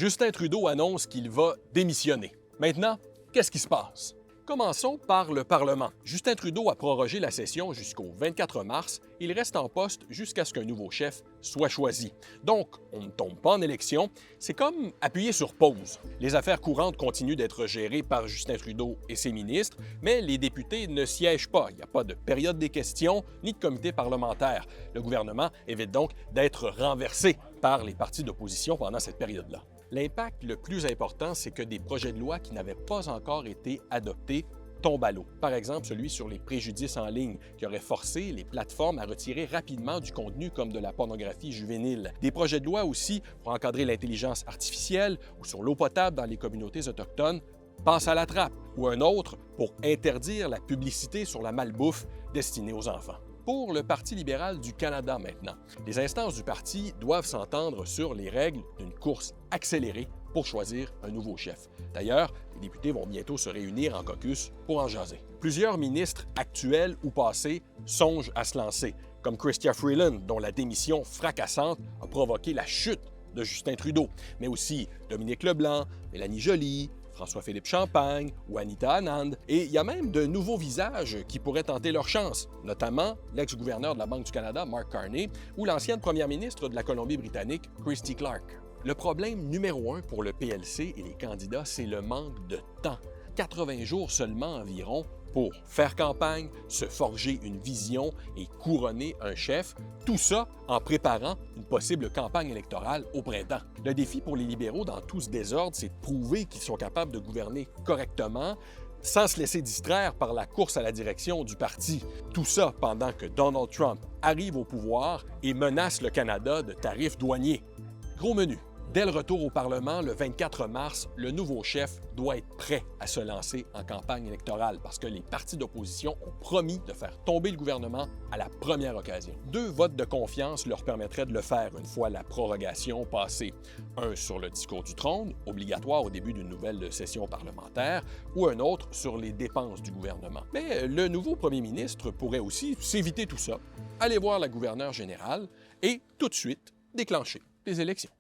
Justin Trudeau annonce qu'il va démissionner. Maintenant, qu'est-ce qui se passe? Commençons par le Parlement. Justin Trudeau a prorogé la session jusqu'au 24 mars. Il reste en poste jusqu'à ce qu'un nouveau chef soit choisi. Donc, on ne tombe pas en élection. C'est comme appuyer sur pause. Les affaires courantes continuent d'être gérées par Justin Trudeau et ses ministres, mais les députés ne siègent pas. Il n'y a pas de période des questions ni de comité parlementaire. Le gouvernement évite donc d'être renversé par les partis d'opposition pendant cette période-là. L'impact le plus important, c'est que des projets de loi qui n'avaient pas encore été adoptés tombent à l'eau. Par exemple, celui sur les préjudices en ligne, qui aurait forcé les plateformes à retirer rapidement du contenu comme de la pornographie juvénile. Des projets de loi aussi pour encadrer l'intelligence artificielle ou sur l'eau potable dans les communautés autochtones passent à la trappe, ou un autre pour interdire la publicité sur la malbouffe destinée aux enfants. Pour le Parti libéral du Canada maintenant, les instances du parti doivent s'entendre sur les règles d'une course accélérée pour choisir un nouveau chef. D'ailleurs, les députés vont bientôt se réunir en caucus pour en jaser. Plusieurs ministres actuels ou passés songent à se lancer, comme Chrystia Freeland, dont la démission fracassante a provoqué la chute de Justin Trudeau, mais aussi Dominique Leblanc, Mélanie Joly, François-Philippe Champagne ou Anita Anand. Et il y a même de nouveaux visages qui pourraient tenter leur chance, notamment l'ex-gouverneur de la Banque du Canada, Mark Carney, ou l'ancienne première ministre de la Colombie-Britannique, Christy Clark. Le problème numéro 1 pour le PLC et les candidats, c'est le manque de temps. 80 jours seulement environ pour faire campagne, se forger une vision et couronner un chef, tout ça en préparant une possible campagne électorale au printemps. Le défi pour les libéraux dans tout ce désordre, c'est de prouver qu'ils sont capables de gouverner correctement sans se laisser distraire par la course à la direction du parti. Tout ça pendant que Donald Trump arrive au pouvoir et menace le Canada de tarifs douaniers. Gros menu. Dès le retour au Parlement, le 24 mars, le nouveau chef doit être prêt à se lancer en campagne électorale parce que les partis d'opposition ont promis de faire tomber le gouvernement à la première occasion. 2 votes de confiance leur permettraient de le faire une fois la prorogation passée. Un sur le discours du trône, obligatoire au début d'une nouvelle session parlementaire, ou un autre sur les dépenses du gouvernement. Mais le nouveau premier ministre pourrait aussi s'éviter tout ça, aller voir la gouverneure générale et tout de suite déclencher les élections.